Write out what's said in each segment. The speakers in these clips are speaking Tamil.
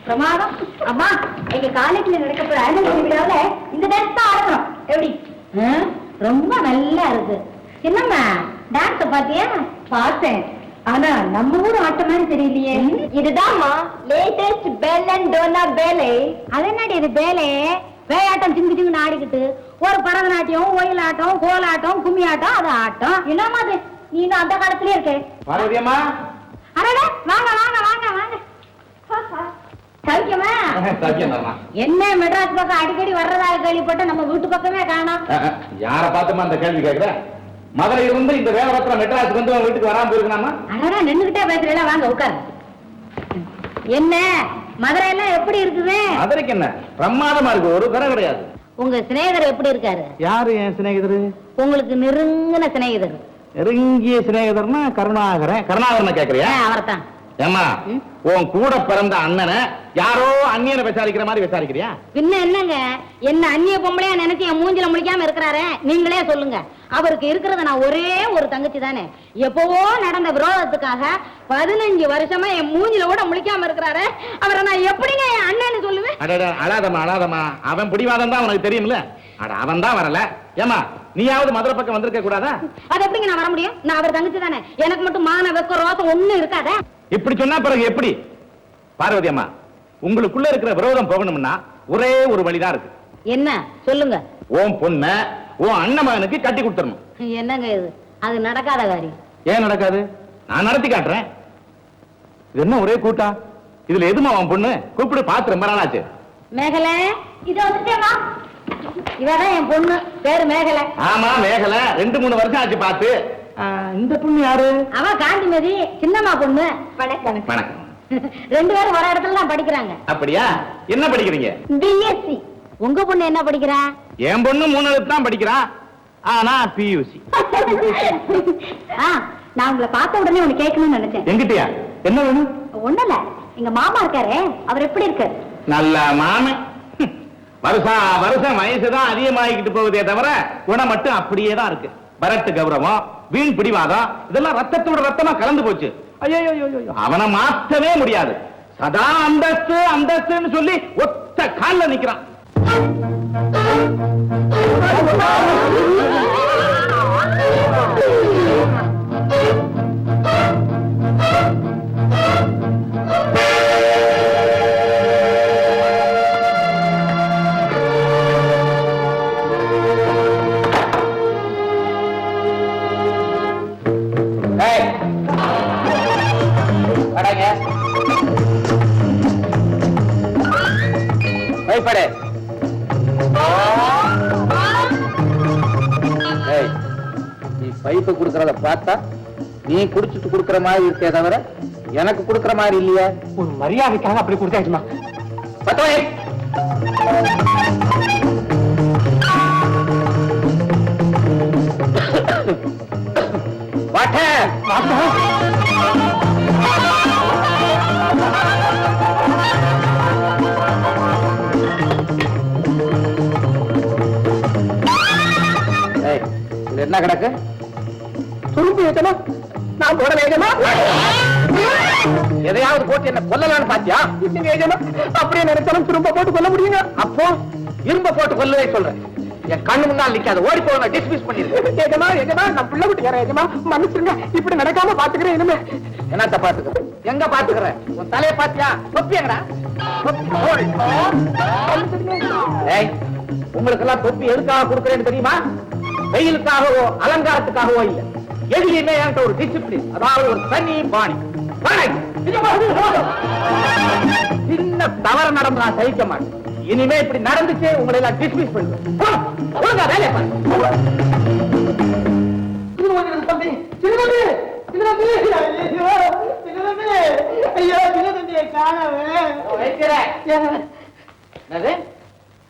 பிரமாதம். அம்மா, எங்க காலேஜ்ல நடக்கப்போற ஆனுவல் விழாவில இந்த டான்ஸ் தான் ஆடணும். எப்படி? ரொம்ப நல்லா இருக்கு. என்னம்மா டான்ஸ் பாத்தியா? பார்த்தேன். ஆனா நம்ம ஊர் ஆட்டம் மாதிரி தெரியலையே. இதுதான்மா லேட்டஸ்ட் பெல் அண்ட் டோனா பேலே. அது என்னடி இது பேலே? வேயாட்டம் சிங்கு சிங்குன்னு ஆடிக்கிட்டு ஒரு பரதநாட்டியம், ஒயிலாட்டம், கோலாட்டம், கும்மி ஆட்டம், அது ஆட்டம். என்னமா அது? நீ இன்னும் அந்த காலத்திலே இருக்க. பார்வதியம்மா, அரடே வாங்க வாங்க வாங்க வாங்க. சௌக்கியமா? என்ன மெட்ராஸ் பக்கம் அடிக்கடி வர்றதாக கேள்விப்பட்ட நம்ம வீட்டு பக்கமே காணோம். யார பார்த்துமா அந்த கேள்வி கேட்கிற? மதுரையில இருந்து இந்த வேலைப்பத்திரம் மெட்ராஸுக்கு வந்து வீட்டுக்கு வராம போயிருக்கலாமா? அடடா, நின்னுகிட்டே பேசுறீங்களா? வாங்க உட்காரு. என்ன மதுரை எல்லாம் எப்படி இருக்குது? மதுரைக்கு என்ன பிரமாதமா இருக்கு, ஒரு குறை கிடையாது. உங்க சிநேகிதர் எப்படி இருக்காரு? யாரு என் சிநேகிதரு? உங்களுக்கு நெருங்கின சிநேகிதர். நெருங்கிய சிநேகிதர்னா கருணாகரன். கருணாகரன் கேக்குறியா? அவர்தான். ஏமா, உன் கூட பிறந்த அண்ணனை யாரோ அந்நியனை விசாரிக்கிற மாதிரி விசாரிக்கிறியா? பின்ன என்னங்க, என்ன அந்நிய பொம்பளையா நினைச்சு என் மூஞ்சில முடிக்காம இருக்கிறாரே, நீங்களே சொல்லுங்க. அவருக்கு இருக்கிறது நான் ஒரே ஒரு தங்கச்சி தானே. எப்பவோ நடந்த விரோதத்துக்காக 15 வருஷமா என் மூஞ்சில கூட முழிக்காம இருக்கிறாரு. அவரை நான் எப்படிங்க என் அண்ணன்னு சொல்லுவேன்? அழாதமா அழாதமா, அவன் பிடிவாதம் தான் உனக்கு தெரியும்ல. அட அவன் தான் வரல. ஏமா, நீயாவது மதுரை பக்கம் வந்திருக்க கூடாதா? அது எப்படிங்க நான் வர முடியும்? நான் அவர் தங்கச்சி தானே. எனக்கு மட்டும் மான வெக்க ரோசம் ஒண்ணு இருக்காத. இப்படி சொன்னா பிறகு எப்படி? பார்வதி அம்மா, உங்களுக்குள்ள இருக்கிற விரோதம் போகணும்னா ஒரே ஒரு வழிதான் இருக்கு. என்ன சொல்லுங்க? உன் பொண்ண உன் அண்ணன் மகனுக்கு கட்டி கொடுத்துடணும். என்னங்க இது? அது நடக்காத காரியம். ஏன் நடக்காது? நான் நடத்தி காட்டுறேன். இது என்ன ஒரே கூட்டா? இதுல எதுமா உன் பொண்ணு? கூப்பிடு, பார்த்து ரொம்ப நாளாச்சு. மேகலை, இத வந்துட்டேமா. இவதான் என் பொண்ணு, பேரு மேகலை. ஆமா மேகலை, 2-3 வருஷம் ஆச்சு பார்த்து. இந்த பொண்ணு யாரு? அவ காந்திமதி, சின்னம்மா பொண்ணு. வணக்கம். வணக்கம். 2 பேரும் ஒரு இடத்துல தான் படிக்கிறாங்க. அப்படியா? என்ன படிக்கிறீங்க? பிஎஸ்சி. உங்க பொண்ணு என்ன படிக்கிறா? என் பொண்ணு 3வது தான் படிக்கிறா. ஆனா பியூசி. நான் உங்களை பார்த்த உடனே ஒண்ணு கேட்கணும்னு நினைச்சேன். எங்கிட்டயா? என்ன வேணும்? ஒண்ணும் இல்ல, எங்க மாமா இருக்காரு, அவர் எப்படி இருக்காரு? நல்ல மாமன். வருஷம் வயசுதான் அதிகமாகிக்கிட்டு போகுதே தவிர குணம் மட்டும் அப்படியே தான் இருக்கு. வரட்டு கௌரவம், வீண் பிடிவாதம், இதெல்லாம் ரத்தத்தோட ரத்தமா கலந்து போச்சு. ஐயோ, அவனை மாற்றவே முடியாது. சதா அந்தஸ்து அந்தஸ்துன்னு சொல்லி ஒத்த கால்ல நிக்கிறான். பைப்பு குடுக்கறத பார்த்தா நீ குடிச்சிட்டு குடுக்கற மாதிரி இருக்கே தவிர எனக்கு குடுக்கற மாதிரி இல்லையா? ஒரு மரியாதைக்காக அப்படி கொடுத்தாச்சுமா. என்ன கிடக்கு? துரும்பு ஏற்றமா? நான் போட வேகமா? எதையாவது போட்டு என்ன கொல்லலான்னு பாத்தியா? அப்படியே நினைச்சாலும் திரும்ப போட்டு கொல்ல முடியுங்க. அப்போ இரும்ப போட்டு கொல்லவே சொல்றேன். என் கண்ணு முன்னால் நிக்காது, ஓடி போக டிஸ்மிஸ் பண்ணிருக்கேன். ஏஜமா ஏஜமா, நான் பிள்ளை விட்டுக்கிறேன். ஏஜமா மன்னிச்சுங்க, இப்படி நடக்காம பாத்துக்கிறேன். இனிமே என்னத்த பாத்துக்கிறேன்? எங்க பாத்துக்கிறேன்? உன் தலையை பாத்தியா? தொப்பி எங்கடா? உங்களுக்கு எல்லாம் தொப்பி எதுக்காக கொடுக்குறேன்னு தெரியுமா? வெயிலுக்காகவோ அலங்காரத்துக்காகவோ இல்ல. எதுலையுமே என்கிட்ட ஒரு டிசிப்ளின், அதாவது ஒரு தனி பாணி. சின்ன தவறு நடந்து நான் சகிக்க மாட்டேன். இனிமே இப்படி நடந்துச்சு உங்களை எல்லாம் டிஸ்மிஸ் பண்ணுவேன். வேலையை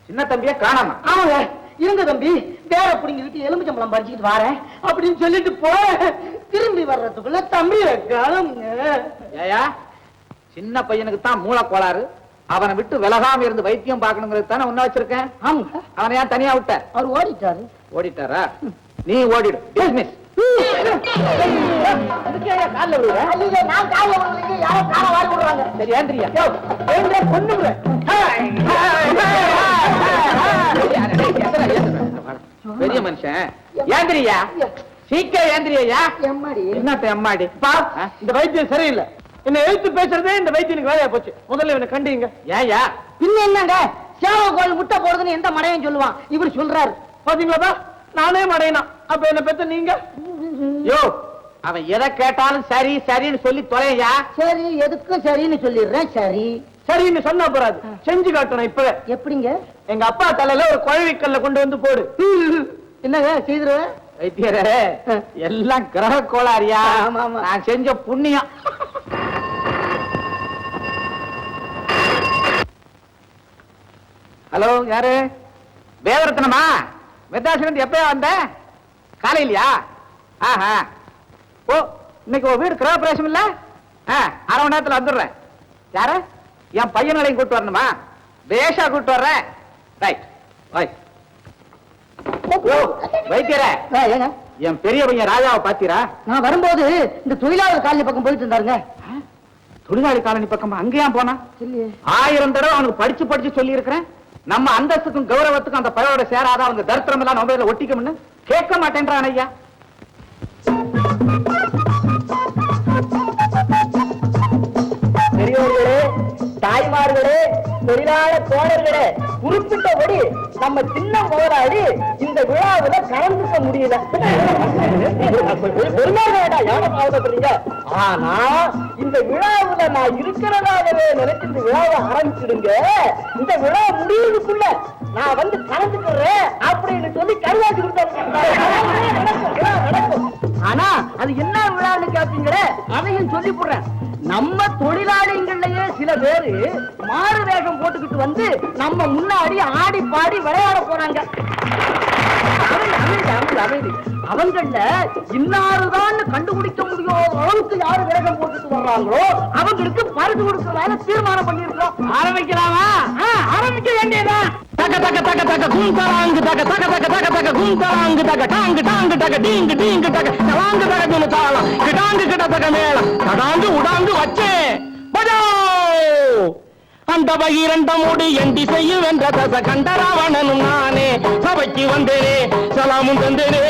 சின்ன தம்பிய காணாம? ஆமாங்க, இருங்க தம்பி, வேற பிடிங்கிட்டு எலுமிச்சம்பழம் பறிச்சுக்கிட்டு வரேன் அப்படின்னு சொல்லிட்டு போய் திரும்பி வர்றதுக்குள்ள தம்பி காணுங்க. ஏயா, சின்ன பையனுக்கு தான் மூளை கோளாறு. அவனை விட்டு விலகாம இருந்து வைத்தியம் பார்க்கணுங்கிறது தானே உன்ன வச்சிருக்கேன். ஆமாங்க. அவனை ஏன் தனியா விட்ட? அவர் ஓடிட்டாரு. ஓடிட்டாரா? நீ ஓடிடு. டிஸ்மிஸ். கால்ல விடுற? நான் கால்ல விடுறீங்க, யாரோ காலை வாரி விடுற போறாங்க. சரி ஏந்திரியா பொண்ணு பெரிய மனுஷன் ஏந்திரியா சீக்கிரம் ஏந்திரியா. என்னத்த அம்மாடி இந்த வைத்தியம் சரியில்லை. என்ன எழுத்து பேசுறதே இந்த வைத்தியனுக்கு வேலையா போச்சு. முதல்ல இவனை கண்டிங்க. ஏயா பின்ன என்னங்க சேவ கோயில் முட்டை போடுறதுன்னு எந்த மடையன் சொல்லுவான். இவர் சொல்றாரு பாத்தீங்களா, நானே மடையனா. அப்ப என்ன பெத்த நீங்க யோ அவன் எதை கேட்டாலும் சரி சரின்னு சொல்லி தொலையா. சரி எதுக்கும் சரின்னு சொல்லிடுறேன். சரி சரின்னு சொன்னா போறாது, செஞ்சு காட்டணும். இப்ப எப்படிங்க? எங்க அப்பா தலையில ஒரு குழவிக்கல்ல கொண்டு வந்து போடு. என்னங்க செய்துருவேன் வைத்தியரே, எல்லாம் கிரக கோளாறியா? நான் செஞ்ச புண்ணியம். ஹலோ, யாரு? வேதரத்னமா? மெட்ராஸ்ல எப்ப வந்த? காலையிலயா? ஆஹா. ஓ, இன்னைக்கு ஒரு வீடு கிரக பிரவேசம் இல்ல? அரை மணி நேரத்துல வந்துடுறேன். யாரு? என் பையனையும் கூட்டு வரணுமா? பேஷா கூட்டு வர்றேன். Right bye. வைத்தியரே, என் பெரிய பையன் ராஜாவை பாத்தீரா? நான் வரும்போது இந்த தொழிலாளர் காலனி பக்கம் போயிட்டு இருந்தாருங்க. தொழிலாளி காலனி பக்கம் அங்கேயா போனா? 1000 தடவை அவனுக்கு படிச்சு படிச்சு சொல்லி இருக்கிறேன். நம்ம அந்தஸ்துக்கும் கௌரவத்துக்கும் அந்த பையோட சேராத அவங்க தரித்திரம் எல்லாம் நம்ம ஒட்டிக்கும்னு கேட்க மாட்டேன்றான் ஐயா. பெரியோர்களே, தாய்மார்களே, தொழிலாளர் தோழர்களே, குறிப்பிட்டபடி நம்ம சின்ன முதலாளி இந்த விழாவில கலந்துக்க முடியல. ஆனா இந்த விழாவில நான் இருக்கிறதாகவே நினைச்சு இந்த விழாவை ஆரம்பிச்சிடுங்க. இந்த விழா முடிவுக்குள்ள நான் வந்து கலந்துக்கிறேன் அப்படின்னு சொல்லி கருவாச்சு கொடுத்தாங்க. ஆனா அது என்ன விழான்னு கேட்பீங்களே, அதையும் சொல்லி போடுறேன். நம்ம தொழிலாளிகள்லயே சில பேரு மாறு வேகம் போட்டுக்கிட்டு வந்து நம்ம முன்னாடி ஆடி பாடி விளையாட போறாங்க. அவங்கள இன்னாருதான் கண்டுபிடிக்க முடியாத அளவுக்கு யாரு வேகம் போட்டுட்டு வர்றாங்களோ அவங்களுக்கு பரிசு கொடுக்கறதால தீர்மானம் பண்ணிருக்கோம். ஆரம்பிக்கலாமா? ஆரம்பிக்க வேண்டியதான். தக தக தக தக குந்தராங்கு தக தக தக தக தக குந்தராங்கு தக டாங்கு டாங்கு தக டீங்கு டீங்கு தக தலாங்கு தக துணு தாளம் கிடாங்கு கிட தக மேளம் தடாங்கு உடாங்கு வச்சே பஜோ. அந்த பகிரண்டமுடி என் திசையில் வென்ற தச கண்டராவணனும் நானே சபைக்கு வந்தேனே சலாமும் தந்தேனே.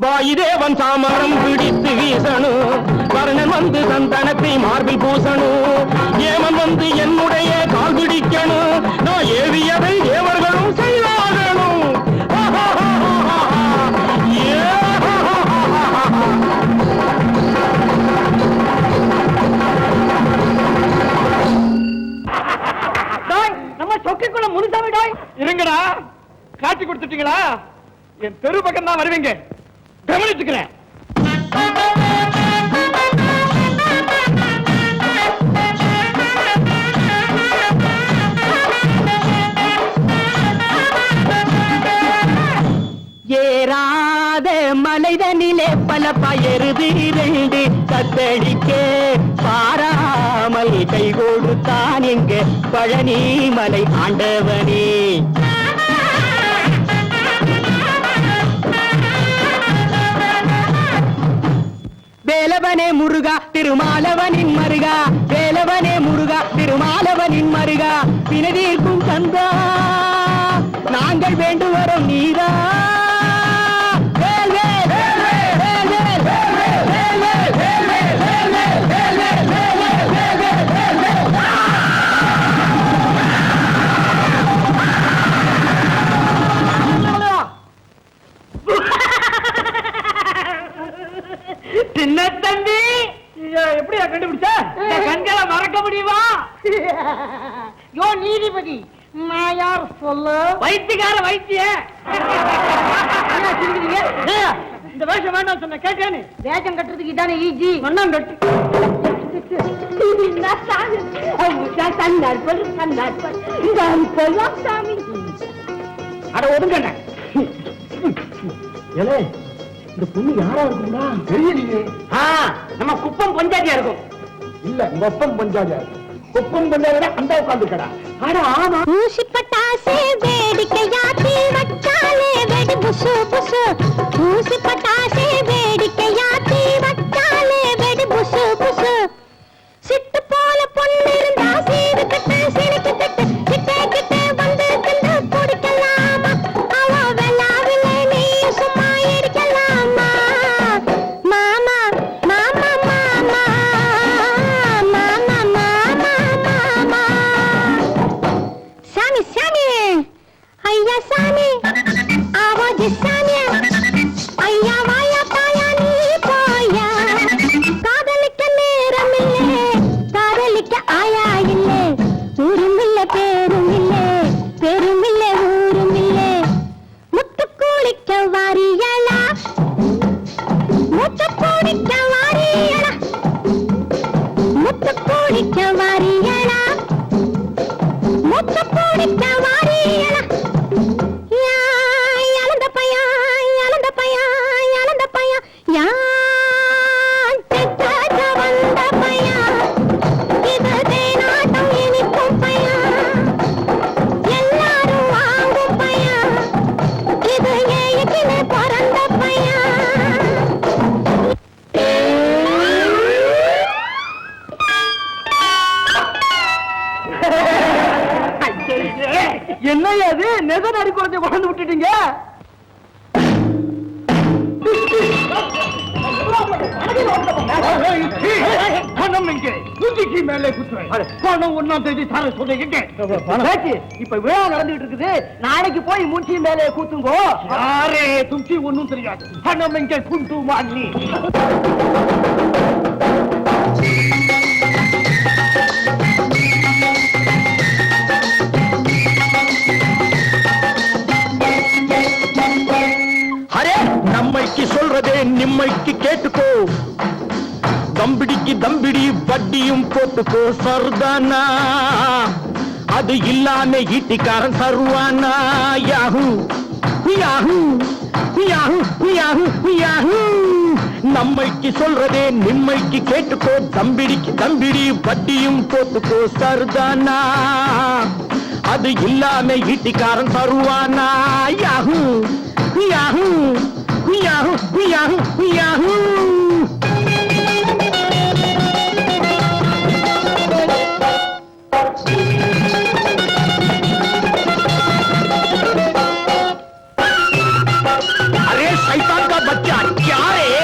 வாயுதேவன் சாமரம் பிடித்து வீசணும், வர்ணன் வந்து சந்தனத்தை மார்பில் பூசணும், ஏமன் வந்து என்னுடைய கால் பிடிக்கணும், நான் ஏவியதை தேவர்களும் செய்வாகணும். நம்ம சொக்கிக்குள்ள முனுசாமிடாய் இருங்கடா. காட்சி கொடுத்துட்டீங்களா? என் தெரு பக்கம் தான் வருவீங்க, கவனிச்சுக்கிறேன். ஏறாத மலைதனிலே பல பயருது இரண்டு கத்தடிக்க பாராமல் கை கொடுத்தான் எங்க பழனி மலை ஆண்டவனே. வேலவனே முருகா திருமாலவனின் மருகா, வேலவனே முருகா திருமாலவனின் மருகா, பிணதீர்க்கும் கந்தா நாங்கள் வேண்டு வரும் நீரா. சின்ன தம்பி, எப்படியா கண்டுபிடிச்ச? கண்களை மறக்க முடியுமா? யோ நீதிபதி, நான் யார் சொல்லு? வைத்தியக்கார வைத்திய. இந்த வேஷம் வேண்டாம் சொன்ன கேட்டேன்னு. வேஷம் கட்டுறதுக்கு இதானே ஈஜி. மண்ணம் கட்டு. அட ஒதுங்க. இந்த பொண்ணு யாரா இருக்கும்டா தெரியலையே. நம்ம குப்பம் பஞ்சாதியா இருக்கும். இல்ல மொப்பம் பஞ்சாதியா இருக்கும். குப்பம் பஞ்சாதியா அந்த உட்காந்துக்கடா. அட ஆமா. ஊசி பட்டாசே வேடிக்கையாத்தி வச்சாலே வெடி புசு புசு. ஊசி பட்டாசே வேடிக்கையாத்தி வச்சாலே வெடி புசு புசு. சிட்டு போல பொண்ணு இருந்தா சீடு கட்டு சிரிக்கு கட்டு கிட்டே கிட்டே வந்து கண்டு குடிக்கலாமா. அவ வெள்ளாவிலே நீ சும்மா இருக்கலாமா. மாமா மாமா மாமா மாமா மாமா மாமா. சாமி சாமி ஐயா சாமி ஆவாஜ் சாமி ஐயா வாயா பாயா நீ போயா. காதலிக்க நேரம் இல்லை காதலிக்க ஆயா இல்லை. ஊரும் இல்லை பேரும் இல்லை பேரும் இல்லை ஊரும் இல்லை. முத்து குளிக்க வாரியலா முத்து குளிக்க வாரியலா முத்து குளிக்க வாரியலா முத்து குளிக்க வாரியலா. இழந்த பையா இழந்த பையா இழந்த பையா யான் தெற்காக வந்த பையா. இது தேனாட்டம் இனிக்கும் பையா எல்லாரும் வாங்கும் பையா. இது ஏய்க்கினே பிறந்த பையா. என்ன அது நெத நடி குழந்தை கொண்டு விட்டுட்டீங்க? பணம் 1ஆம் தேதி தர சொல்லிக்கிட்டு இப்ப விழா நடந்துட்டு இருக்குது. நாளைக்கு போய் மூச்சி மேலே கூத்துங்கோ. யாரே துச்சி ஒண்ணும் தெரியாது. பணம் எங்கே குண்டு வாங்கி அரே நம்மைக்கு சொல்றதே நிம்மைக்கு கேட்டுக்கோ. தம்பிடிக்கு தம்பிடி வட்டியும் போட்டுக்கோ. சர்தானா அது இல்லாம ஈட்டிக்காரன் சர்வானா. Yahoo yahoo yahoo yahoo yahoo. நம்மைக்கு சொல்றதே நிம்மைக்கு கேட்டுக்கோ. தம்பிடிக்கு தம்பிடி வட்டியும் போட்டுக்கோ. சர்தானா அது இல்லாம ஈட்டிக்காரன் சர்வானா. Yahoo yahoo yahoo yahoo yahoo. अरे शैतान का बच्चा क्या है?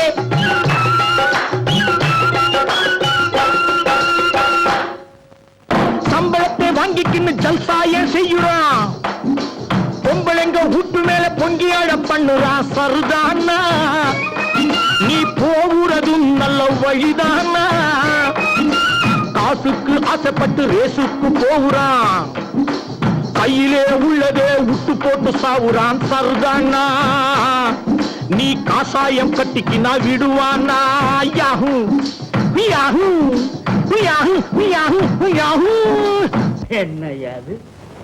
சம்பளத்தை வாங்கிக்கின்னு ஜல்சாய செய்யுறான். பொம்பளைங்க வீட்டு மேல பொங்கியாட பண்ணுறான். சருதானா நீ போகிறதும் நல்ல வழிதானா. காசுக்கு ஆசைப்பட்டு ரேசுக்கு போகிறான். கையிலே உள்ளதே விட்டு போட்டு சாவுறான். சருதானா நீ காசாயம் கட்டிக்கினா விடுவானா. Yahoo yahoo yahoo yahoo yahoo. என்னையாது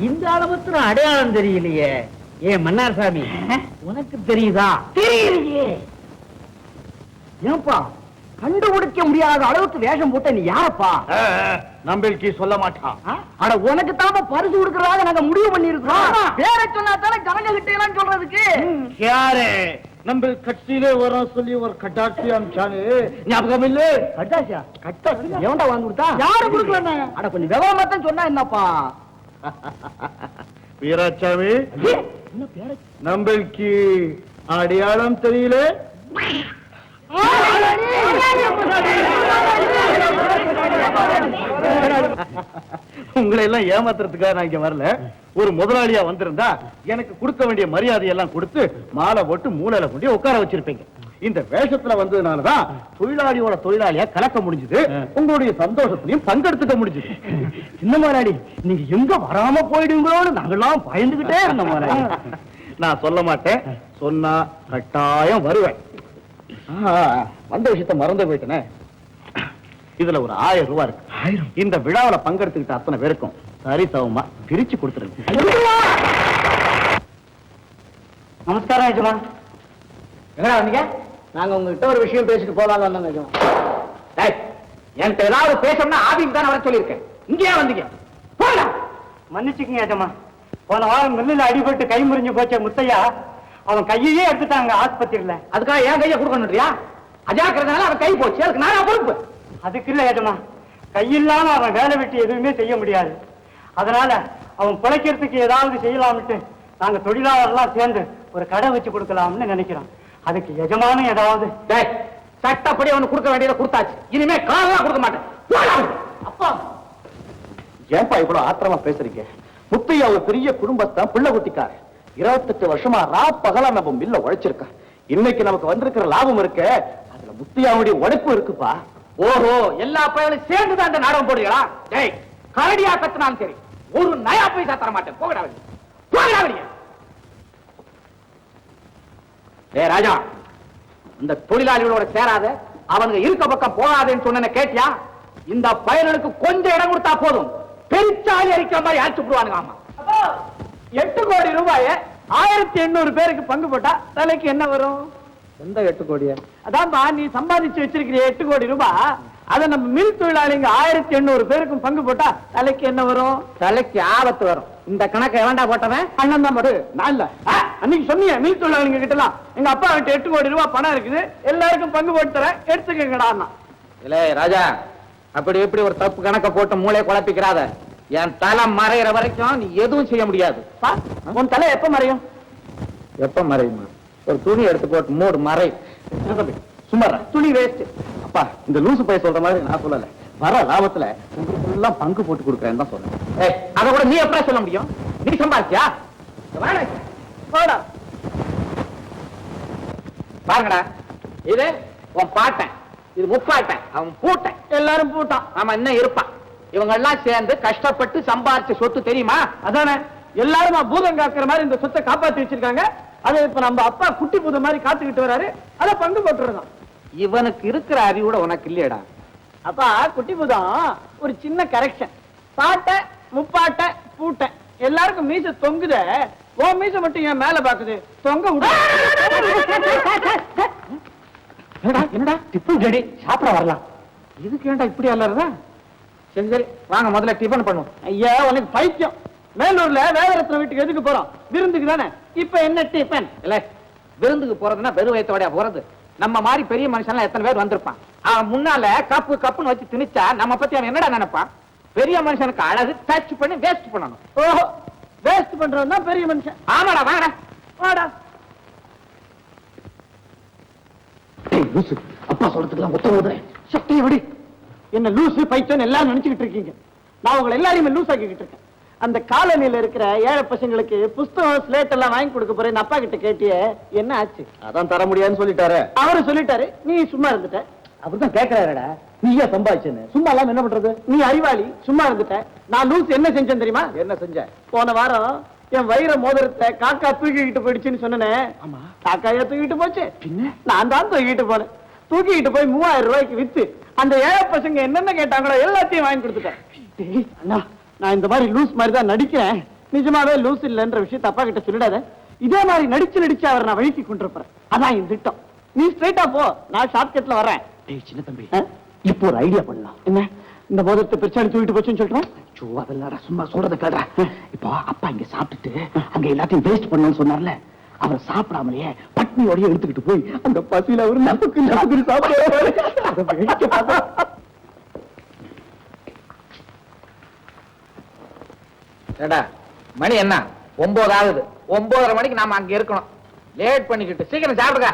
இந்த அளவுக்கு அடையாளம் தெரியலையே. ஏன் மன்னார் சாமி உனக்கு தெரியுதா? தெரியலையே. ஏன்பா கண்டுபிடிக்க முடியாத அளவுக்கு வேஷம் போட்ட நீ யாரப்பா? நம்பிக்கை சொல்ல மாட்டான். அட உனக்கு தாம பரிசு கொடுக்கறதாக நாங்க முடிவு பண்ணி இருக்கோம். பேர சொன்னா தானே ஜனங்க கிட்ட எல்லாம் சொல்றதுக்கு. யாரு நம்ம கட்சியிலே வர சொல்லி ஒரு கட்டாட்சி அமிச்சானு ஞாபகம் இல்ல? கட்டாசியா கட்டாசி எவன்டா வாங்கி கொடுத்தா? யாரு கொடுக்கல? அட கொஞ்சம் விவரமா தான் சொன்னா என்னப்பா? வீராசாமி என்ன பேர நம்மளுக்கு அடையாளம் தெரியல. உங்களை எல்லாம் ஏமாத்துறதுக்காக நான் இங்க வரல. ஒரு முதலாளியா வந்திருந்தா எனக்கு கொடுக்க வேண்டிய மரியாதையெல்லாம் கொடுத்து மாலை போட்டு மூலையில கொண்டு உட்கார வச்சிருப்பீங்க. இந்த வேஷத்துல வந்ததுனாலதான் தொழிலாளியோட தொழிலாளியா கலக்க முடிஞ்சது. உங்களுடைய சந்தோஷத்திலையும் பங்கெடுத்துக்க முடிஞ்சது. சின்ன முதலாளி நீங்க எங்க வராம போயிடுங்களோன்னு நாங்கெல்லாம் பயந்துகிட்டே இருந்தோம் முதலாளி. நான் சொல்ல மாட்டேன். சொன்னா கட்டாயம் வருவேன். வந்த விஷயத்த மறந்து போயிட்டேனே. இதுல ஒரு 1000 ரூபாய் இருக்கு. 1000? இந்த விழாவில பங்கெடுத்துக்கிட்ட அத்தனை பேருக்கும் சரிசமமா பிரிச்சு கொடுத்துருங்க. நமஸ்காரம் ஆச்சுமா. எங்கடா வந்தீங்க? நாங்க உங்ககிட்ட ஒரு விஷயம் பேசிட்டு போலாம்னு வந்தோம் நிஜம். என்கிட்ட ஏதாவது பேசணும்னா ஆபீஸ் தான் வர சொல்லியிருக்கேன். இங்கேயே வந்தீங்க. போகலாம். மன்னிச்சுக்கங்க ஏஜமா. போன வாரம் மில்லுல அடிபட்டு கை முறிஞ்சு போச்ச முத்தையா அவன் கையையே எடுத்துட்டாங்க ஆஸ்பத்திரியில. அதுக்காக என் கையை கொடுக்கணும்ன்றியா? அஜாக்கிரதால அவன் கை போச்சு, அதுக்கு நானா பொறுப்பு? அதுக்கு இல்ல ஏஜமா, கையில்லாம அவன் வேலை விட்டு எதுவுமே செய்ய முடியாது. அதனால அவன் பிழைக்கிறதுக்கு ஏதாவது செய்யலாம்ட்டு நாங்க தொழிலாளர்லாம் சேர்ந்து ஒரு கடை வச்சு கொடுக்கலாம்னு நினைக்கிறோம். அதுக்கு எஜமானும் ஏதாவது. சட்டப்படி அவனுக்கு கொடுக்க வேண்டியதை கொடுத்தாச்சு. இனிமே காலம் கொடுக்க மாட்டேன். அப்பா ஏன்பா இவ்வளவு ஆத்திரமா பேசுறீங்க? முத்தையா ஒரு பெரிய குடும்பத்தான், பிள்ளை குட்டிக்காரு. 28 வருஷமா பகலா நம்ம மில்ல உழைச்சிருக்க. இன்னைக்கு நமக்கு வந்திருக்கிற லாபம் இருக்கு, அதுல முத்தையாவுடைய உழைப்பு இருக்குப்பா. ஓஹோ, எல்லா பையனும் சேர்ந்து தான் இந்த நாடகம் போடுறீங்களா? டேய், கரடியா கத்துனாலும் சரி, ஒரு நயா பைசா தர மாட்டேன். போகடா வெளிய. போகடா வெளிய. டேய் ராஜா, இந்த தொழிலாளிகளோட சேராத, அவனுக்கு இருக்க பக்கம் போகாதேன்னு சொன்ன கேட்டியா? இந்த பயனுக்கு கொஞ்சம் இடம் கொடுத்தா போதும், பெருச்சாலி அடிக்கிற மாதிரி அடிச்சு விடுவானுங்க. ஆமா, 8 கோடி ரூபாய 1800 பேருக்கு பங்கு போட்டா தலைக்கு என்ன வரும்? எந்த 8 கோடியா? அதான்பா, நீ சம்பாதிச்சு வச்சிருக்கிற 8 கோடி ரூபாய், அதை நம்ம மில் தொழிலாளிங்க 1800 பேருக்கும் பங்கு போட்டா தலைக்கு என்ன வரும்? தலைக்கு ஆபத்து வரும். இந்த கணக்கை எவன்டா போட்டவன்? அண்ணன் தான் போடு, நான் இல்ல. அன்னைக்கு சொன்னீங்க மில் தொழிலாளிங்க கிட்டலாம், எங்க அப்பா கிட்ட 8 கோடி ரூபாய் பணம் இருக்குது, எல்லாருக்கும் பங்கு போட்டு தரேன், எடுத்துக்கங்கடா. இல்ல ராஜா, அப்படி எப்படி ஒரு தப்பு கணக்க போட்டு மூளையை குழப்பிக்கிறாத. என் தலை மறைகிற வரைக்கும் நீ எதுவும் செய்ய முடியாது. உன் தலை எப்ப மறையும்? எப்ப மறையுமா? ஒரு துணி எடுத்து போட்டு மூடு, மறை. சும்மாரா, துணி வேஸ்ட். அப்பா, இந்த லூசு பைய சொல்ற மாதிரி நான் சொல்லல. வர லாபத்துல உங்களுக்கு எல்லாம் பங்கு போட்டு கொடுக்கறேன்னு தான் சொல்றேன். அத கூட நீ எப்படி சொல்ல முடியும்? நீ சம்பாதிச்சியா? பாருங்கடா, இது உன் பாட்டன், இது முப்பாட்டன், அவன் பூட்டன், எல்லாரும் பூட்டான். ஆமா, இன்னும் இருப்பான். இவங்க எல்லாம் சேர்ந்து கஷ்டப்பட்டு சம்பாதிச்ச சொத்து தெரியுமா? அதானே, எல்லாரும் பூதம் காக்குற மாதிரி இந்த சொத்தை காப்பாத்தி வச்சிருக்காங்க. அதை இப்ப நம்ம அப்பா குட்டி பூதம் மாதிரி காத்துக்கிட்டு வராரு, அதை பங்கு போட்டுருந்தோம். இவனுக்கு இருக்கிற அறிவோட உனக்கு இல்லையடா. அப்பா, குட்டி பூதம் ஒரு சின்ன கரெக்ஷன். பாட்டை, முப்பாட்டை, பூட்டை எல்லாருக்கும் மீச தொங்குத, ஓ மீச மட்டும் என் மேல பாக்குது, தொங்க விடு. என்னடா டிஃபன் ரெடி, சாப்பிட வரலாம். இதுக்கு ஏன்டா இப்படி அலறதா? சரி சரி, வாங்க முதல்ல டிஃபன் பண்ணுவோம். ஐயா, உனக்கு பைத்தியம். மேலூர்ல வேதரத்ன வீட்டுக்கு எதுக்கு போறோம்? விருந்துக்கு தானே. இப்ப என்ன டிஃபன்? இல்ல, விருந்துக்கு போறதுன்னா வெறும் வயித்தோட போறது. நம்ம மாதிரி பெரிய மனுஷன் எத்தனை பேர் வந்திருப்பான். அவன் முன்னால கப்பு கப்புன்னு வச்சு திணிச்சா நம்ம பத்தி அவன் என்னடா நினைப்பான்? பெரிய மனுஷனுக்கு அழகு டச் பண்ணி வேஸ்ட் பண்ணணும். ஓஹோ, வேஸ்ட் பண்றவன் தான் பெரிய மனுஷன். ஆமாடா, வாடா வாடா. அப்பா சொல்றதுக்கெல்லாம் ஒத்த சக்தியை விடு. என்ன லூசு பைத்தியம் எல்லாரும் நினைச்சுக்கிட்டு இருக்கீங்க. நான் உங்களை எல்லாரையுமே லூஸ் ஆக்கிக்கிட்டு இருக்கேன். அந்த காலனியில இருக்கிற ஏழை பசங்களுக்கு புஸ்தகம் ஸ்லேட் எல்லாம் வாங்கி கொடுக்க போறேன் அப்பா கிட்ட கேட்டியே, என்ன ஆச்சு? அதான் தர முடியாதுன்னு சொல்லிட்டாரு. அவரு சொல்லிட்டாரு, நீ சும்மா இருந்துட்ட. அவர்தான் கேட்கிறாருடா, நீயா சம்பாதிச்சேன்னு. சும்மா எல்லாம் என்ன பண்றது? நீ அறிவாளி, சும்மா இருந்துட்ட. நான் லூஸ் என்ன செஞ்சேன் தெரியுமா? என்ன செஞ்ச? போன வாரம் என் வைர மோதிரத்தை காக்கா தூக்கிக்கிட்டு போயிடுச்சுன்னு சொன்னேன். ஆமா, காக்காயா தூக்கிட்டு போச்சு, நான் தான் தூக்கிட்டு போனேன். தூக்கிட்டு போய் 3000 ரூபாய்க்கு வித்து அந்த ஏழை பசங்க என்னென்ன கேட்டாங்களோ எல்லாத்தையும் வாங்கி கொடுத்துட்டேன். அண்ணா, நான் இந்த மாதிரி லூஸ் மாதிரி தான் நடிக்கிறேன், நிஜமாவே லூஸ் இல்லைன்ற விஷயத்தை அப்பா கிட்ட சொல்லிடாத. இதே மாதிரி நடிச்சு அவர் நான் வழிக்கு கொண்டிருப்பேன். அதான் என் திட்டம். நீ ஸ்ட்ரைட்டா போ, நான் ஷார்ட் கட்ல வரேன். சின்ன தம்பி, இப்போ ஒரு ஐடியா பண்ணலாம். என்ன? இந்த மோதிரத்தை பிரிச்சாடி தூக்கிட்டு போச்சுன்னு சொல்றேன். அதெல்லாம் சும்மா சொல்றத கேட்ற. இப்போ அப்பா இங்க சாப்பிட்டுட்டு அங்க எல்லாத்தையும் வேஸ்ட் பண்ணணும்னு சொன்னார்ல, அவர் சாப்பிடாமலேயே பட்னியோடய எடுத்துக்கிட்டு போய் அந்த பசியில அவர் நமக்கு சாப்பிடுவாரு. மணி என்ன? 9 ஆகுது. 9:30 மணிக்கு நாம அங்க இருக்கணும். லேட் பண்ணிக்கிட்டு சீக்கிரம் சாப்பிடுங்க.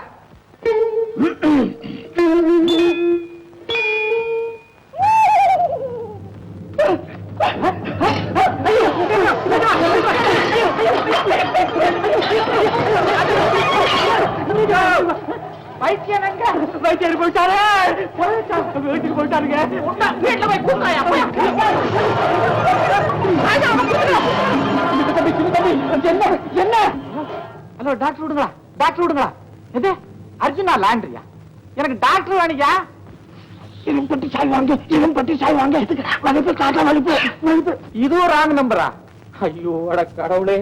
வைத்தியர் போயிட்டாரு, வீட்டுக்கு போயிட்டாருங்க. வீட்டுல போய் கூட்டாயா? என்ன? ஹலோ, டாக்டர் விடுங்களா, டாக்டர் விடுங்களா. எது அர்ஜுனா லாண்ட்ரியா? எனக்கு டாக்டர் வேணியா? இவன் பட்டி சாய் வாங்க, இவன் பட்டி சாய் வாங்க. வலிப்பு காட்ட வலிப்பு வலிப்பு. இது ஒரு ராங் நம்பரா? ஐயோ அட கடவுளே,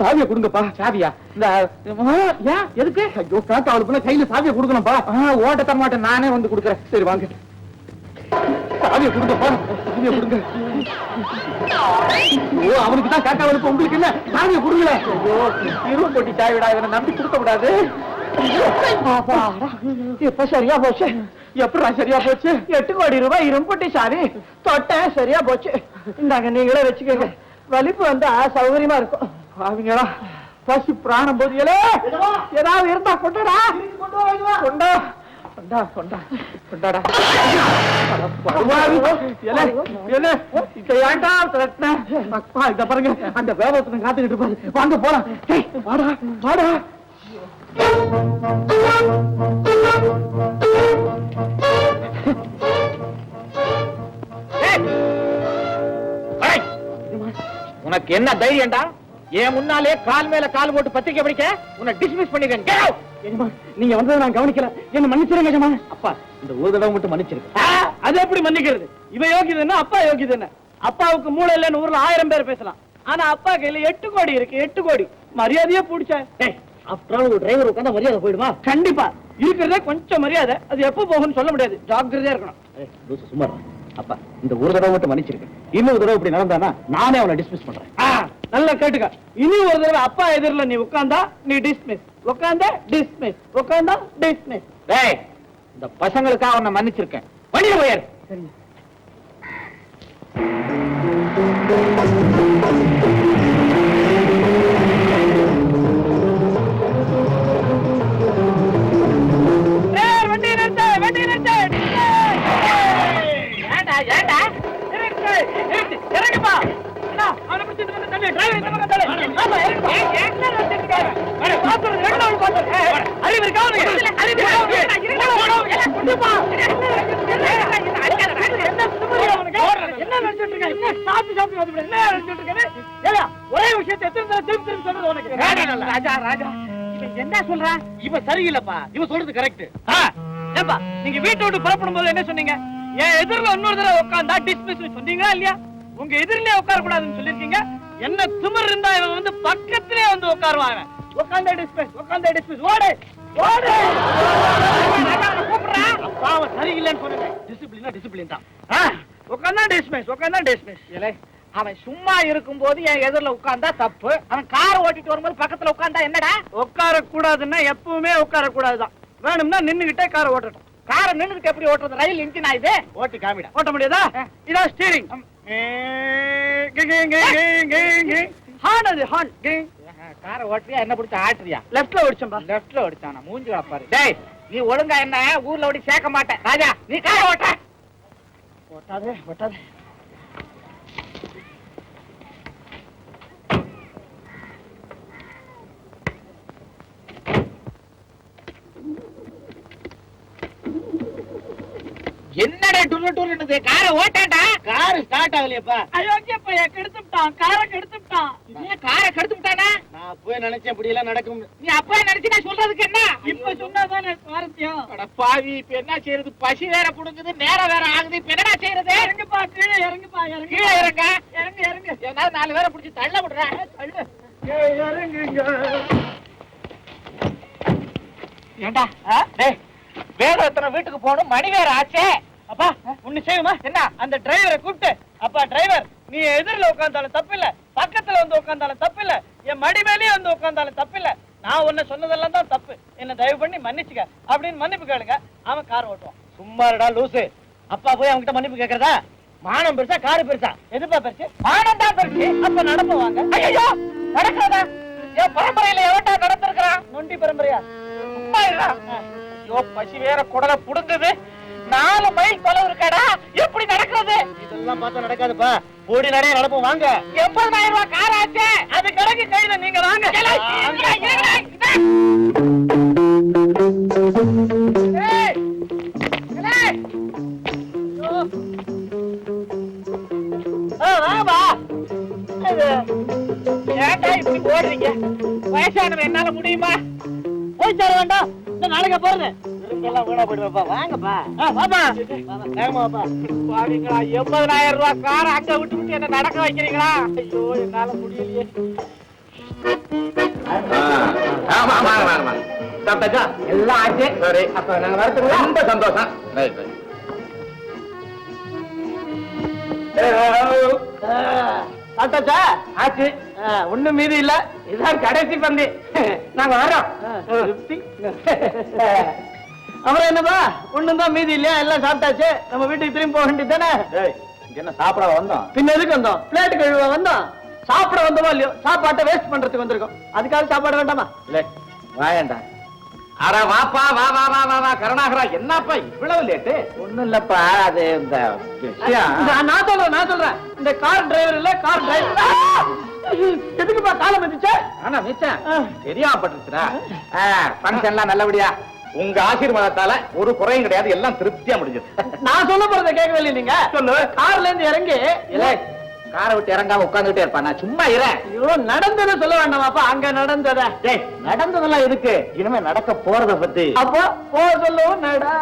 சாவியை கொடுங்கப்பா. சாவியா? இந்த ஏன் எதுக்கு? ஐயோ காக்கா அவளுக்குள்ள கையில சாவியை கொடுக்கணும்ப்பா. ஓட்ட தர மாட்டேன், நானே வந்து கொடுக்குறேன். சரி வாங்க, சாவியை கொடுங்கப்பா, சாவியை கொடுங்க. ஐயோ அவனுக்கு தான் காக்கா அவளுக்கு, உங்களுக்கு என்ன? சாவியை கொடுங்களே. ஐயோ இரும்பு போட்டி சாவிடா, இவனை நம்பி கொடுக்க கூடாது. இப்ப சரியா போச்சு. எப்படா சரியா போச்சு? 8 கோடி ரூபாய் இரும்புட்டி சாவி தொட்டேன், சரியா போச்சு. இந்தாங்க நீங்களே வச்சுக்கோங்க, வலிப்பு வந்தா சௌகரியமா இருக்கும். அவங்களா பசி பிராணம் போதியலே, ஏதாவது இருந்தா கொண்டடா, கொண்டா கொண்டா கொண்டா கொண்டாடா. ஏன்டா திரட்டின? அப்பா இத பாருங்க, அந்த வேகத்துல காத்துக்கிட்டு இருப்பாரு. வாங்க போலாம். வாடா வாடா. உனக்கு என்ன தைரியம்டா? என் முன்னாலே கால் மேல கால் போட்டு பத்திரிக்கை படிக்க உன்னை டிஸ்மிஸ் பண்ணிடுறேன். நீங்க வந்ததை நான் கவனிக்கல, என்ன மன்னிச்சிருங்க எஜமா. அப்பா இந்த ஒரு தடவை மட்டும் மன்னிச்சிருக்க. அது எப்படி மன்னிக்கிறது? இவன் யோகியது என்ன, அப்பா யோகியது என்ன? அப்பாவுக்கு மூளை இல்லைன்னு ஊர்ல 1000 பேர் பேசலாம், ஆனா அப்பா கையில 8 கோடி இருக்கு. 8 கோடி மரியாதையே பிடிச்ச. அப்புறம் ஒரு டிரைவர் உட்கார்ந்தா மரியாதை போயிடுமா? கண்டிப்பா இருக்கிறதே கொஞ்சம் மரியாதை, அது எப்ப போகும்னு சொல்ல முடியாது. ஜாக்கிரதையா இருக்கணும். சும்மா அப்பா இந்த ஒரு தடவை மட்டும் மன்னிச்சிருக்கேன். இன்னொரு தடவை இப்படி நடந்தானா நானே அவனை டிஸ்மிஸ் பண்றேன். நல்லா கேட்டுக்க, இனி ஒரு தடவை அப்பா எதிரில நீ உட்கார்ந்தா நீ டிஸ்மிஸ், உட்கார்ந்தா டிஸ்மிஸ், உட்கார்ந்தா டிஸ்மிஸ். டேய், இந்த பசங்களுக்காக உன்னை மன்னிச்சிருக்கேன். வண்டியில போயாரு. வண்டி நிறுத்த, வண்டி நிறுத்த. இறங்குப்பா. அவனை பிடிச்சிட்டு வந்து தள்ளு, டிரைவர் இந்த பக்கம் தள்ளு. ஆமா இறங்குப்பா. என்ன நிறுத்திட்டு இருக்காரு? பாத்து ரெண்டாவது பாத்து. அறிவு இருக்கா உனக்கு? அறிவு இருக்கா உனக்கு? குடுப்பா. என்ன நினைச்சிட்டு இருக்க? என்ன சாப்பி சாப்பி வந்து என்ன நினைச்சிட்டு இருக்க? ஏல ஒரே விஷயத்தை எத்தனை தடவை திருப்பி திருப்பி சொல்றது உனக்கு? ராஜா ராஜா இவன் என்ன சொல்றான்? இவன் சரியில்லப்பா, இவன் சொல்றது கரெக்ட். ஏப்பா நீங்க வீட்டை விட்டு புறப்படும் போது என்ன சொன்னீங்க? என் எதிரில இன்னொரு தடவை உட்கார்ந்தா டிஸ்மிஸ் சொன்னீங்களா இல்லையா? உங்க எதிரிலே உட்கார கூடாதுன்னு சொல்லிருக்கீங்க. என்ன திமிர் இருந்தா இவன் வந்து பக்கத்திலே வந்து உட்காருவாங்க. உட்கார்ந்தா டிஸ்மிஸ், உட்கார்ந்தா டிஸ்மிஸ். ஓடு ஓடு. கூப்பிடுறா. அப்பா அவன் சரியில்லைன்னு சொன்னீங்க. டிசிப்ளினா டிசிப்ளின் தான். உட்கார்ந்தா டிஸ்மிஸ், உட்கார்ந்தா டிஸ்மிஸ். இல்லை, அவன் சும்மா இருக்கும் போது என் எதிரில உட்கார்ந்தா தப்பு. அவன் கார் ஓட்டிட்டு வரும்போது பக்கத்துல உட்கார்ந்தா என்னடா? உட்கார கூடாதுன்னா எப்பவுமே உட்கார கூடாதுதான். வேணும்னா நின்னுகிட்டே காரை ஓட்டட்டும். காரை நின்னுட்டு எப்படி ஓட்டுறது? Rail engine ஆயுது. ஓட்டி காமிடா. ஓட்ட முடியாதா? இதான் ஸ்டீரிங். ஹார்ன், அது ஹார்ன். காரை ஓட்டுறியா என்ன பிடிச்ச ஆட்டுறியா? லெஃப்ட்ல ஓடிச்சம்பா. லெஃப்ட்ல ஓடிச்சானா? மூஞ்சி பாரு. டேய், நீ ஒழுங்கா என்ன ஊர்ல ஓடி சேர்க்க மாட்டேன். ராஜா நீ காரை ஓட்ட. ஓட்டாதே ஓட்டாதே. என்னடா டுரு டுருன்னு காரை ஓட்டாண்டா? Car start ஆகலையப்பா. அயோக்கியப்பா கெடுத்துட்டான், காரை கெடுத்துட்டான். காரை கெடுத்துட்டானா? நான் போய் நினைச்சேன் இப்படி எல்லாம் நடக்கும். நீ அப்பா நினைச்சு நான் சொல்றதுக்கு என்ன? இப்ப சொன்னாதானே சுவாரஸ்யம். அட பாவி, இப்ப என்ன செய்யறது? பசி வேற புடுங்குது, நேரம் வேற ஆகுது. இப்ப என்னடா செய்யறது? இறங்குப்பா, கீழே இறங்குப்பா, இறங்கு. கீழே இறங்க. இறங்கு இறங்கு. ஏதாவது 4 பேரை பிடிச்சி தள்ள விடுறேன். தள்ளு. இறங்குங்க. ஏண்டா டேய், வேற எத்தனை வீட்டுக்கு போகணும்? மணி வேற ஆச்சே. அப்பா ஒண்ணு செய்யுமா? என்ன? அந்த டிரைவரை கூப்பிட்டு, அப்பா டிரைவர், நீ எதிரில உட்கார்ந்தாலும் தப்பில்ல, பக்கத்துல வந்து உட்கார்ந்தாலும் தப்பில்ல, என் மடி மேலேயே வந்து உட்கார்ந்தாலும் தப்பில்ல, நான் உன்ன சொன்னதெல்லாம் தான் தப்பு, என்ன தயவு பண்ணி மன்னிச்சுக்க அப்படின்னு மன்னிப்பு கேளுங்க. அவன் கார் ஓட்டுவான். சும்மாடா லூசு. அப்பா போய் அவன்கிட்ட மன்னிப்பு கேக்குறதா? மானம் பெருசா காரு பெருசா? எதுப்பா பெருசு? மானம் தான் பெருசு. அப்ப நடப்புவாங்க. ஐயோ, நடக்கிறதா? என் பரம்பரையில எவன்டா நடந்திருக்கிறான்? நொண்டி பரம்பரையா? சும்மா இருடா. ஐயோ, பசி வேற குடலை புடுங்குது. 4 மைல் தொலைவு இருக்காடா, எப்படி நடக்கிறது? இதெல்லாம் பார்த்தா நடக்காதுப்பா. ஓடி நிறைய நடப்போம் வாங்க. 80,000 ரூபாய் கார் ஆச்சு. அது கிடக்கு கையில, நீங்க வாங்க. வாங்கப்பா. ஏன்டா இப்படி ஓடுறீங்க? வயசானவன் என்னால முடியுமா? போய் சேர வேண்டாம். இந்த நாளைக்கு போறது எல்லாம் வீணா போயிடுவாப்பா. வாங்கப்பா. வாப்பா. வேகமா வாப்பா. பாருங்களா, 80,000 ரூபாய் கார அங்க விட்டு என்ன நடக்க வைக்கிறீங்களா? ஐயோ, என்னால முடியலையே. ஆமா ஆமா ஆமா. சாப்பிட்டாச்சா? எல்லாம் ஆச்சு. சரி, அப்ப நாங்க வரதுக்கு ரொம்ப சந்தோஷம். சாப்பிட்டாச்சா? ஆச்சு. ஒண்ணும் மீதி இல்ல. இதுதான் கடைசி பந்தி. நாங்க வரோம். அப்புறம் என்னப்பா, ஒண்ணும் தான் மீதி இல்லையா? எல்லாம் சாப்பிட்டாச்சு. நம்ம வீட்டுக்கு திரும்பி போக வேண்டியது தானே? என்ன சாப்பிட வந்தோம்? பின்ன எதுக்கு வந்தோம்? பிளேட் கழுவ வந்தோம். சாப்பிட வந்தோமோ இல்லையோ, சாப்பாட்டை வேஸ்ட் பண்றதுக்கு வந்திருக்கோம். அதுக்காக சாப்பாடு வேண்டாமா? இல்ல வாயண்டா. அட வாப்பா, வா வா வா வா வா. கருணாகரா, என்னப்பா இவ்வளவு லேட்டு? ஒண்ணும் இல்லப்பா, அது இந்த நான் சொல்றேன். இந்த கார் டிரைவர் இல்ல, கார் டிரைவர். எதுக்குப்பா காலம் வந்துச்சு? ஆனா மிச்சம் தெரியாமப்பட்டுச்சுடா. ஃபங்க்ஷன்லாம் நல்லபடியா உங்க ஆசீர்வாதத்தால ஒரு குறையும் கிடையாது, எல்லாம் திருப்தியா முடிஞ்சது. நான் சொல்ல போறதை கேட்கவே இல்லை. நீங்க சொல்லு. கார்ல இருந்து இறங்கி காரை விட்டு இறங்காம உட்கார்ந்துட்டே இருப்பா. நான் சும்மா இரேன். ஐயோ, நடந்ததை சொல்ல வேண்டாமாப்பா? அங்க நடந்தத. நடந்ததெல்லாம் இருக்கு, இனிமே நடக்க போறத பத்தி. அப்போ போ சொல்லுவோம். நடா.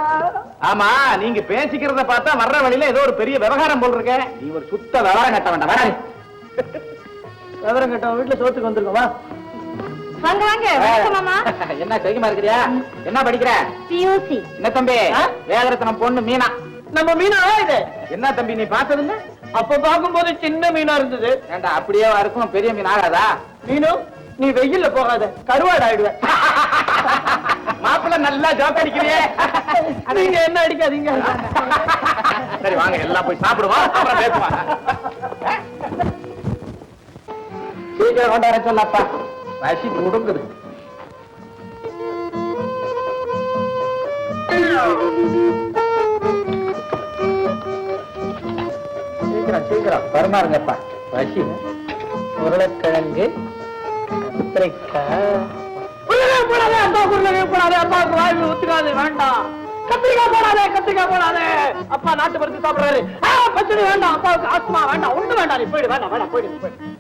ஆமா, நீங்க பேசிக்கிறத பார்த்தா வர்ற வழியில ஏதோ ஒரு பெரிய விவகாரம் போல் இருக்க. நீ ஒரு சுத்த விவகாரம் கட்ட வேண்டாம். வர விவரம் கட்டவன் வீட்டுல சோத்துக்கு வந்திருக்கோமா? வாங்க வாங்க. வணக்கம் மாமா. என்ன கைமா இருக்கிறியா? என்ன படிக்கிற? பியூசி. என்ன தம்பி? வேதரத்னம் பொண்ணு மீனா. நம்ம மீனா இது? என்ன தம்பி, நீ பார்த்தது இல்ல? அப்ப பார்க்கும்போது சின்ன மீனா இருந்தது. ஏண்டா, அப்படியே இருக்கும், பெரிய மீன் ஆகாதா? மீனு, நீ வெயில்ல போகாத, கருவாடு ஆயிடுவேன். மாப்பிள்ள நல்லா ஜோக் அடிக்கிறியே. நீங்க என்ன அடிக்காதீங்க. சரி வாங்க, எல்லாம் போய் சாப்பிடுவோம், அப்புறம் பேசுவாங்க. சீக்கிரம் கொண்டாட சொல்லப்பா, பசி முடுங்குது. சீக்கிரம் சீக்கிரம் பரிமாறுங்கப்பா, பசி. உருளைக்கிழங்கு, கத்திரிக்காய். போடாதே அப்பா, உருளைக்கிழங்கு போடாதே அப்பாவுக்கு வாய்வு ஒத்துக்காது, வேண்டாம். கத்திரிக்காய் போடாதே, கத்திரிக்காய் போடாதே. அப்பா நாட்டு பருத்தி சாப்பிடுறாரு. பச்சடி வேண்டாம், அப்பாவுக்கு ஆஸ்மா வேண்டாம், ஒண்ணு வேண்டாம். நீ போயிடு, வேண்டாம் வேண்டாம், போயிடு போயிடு.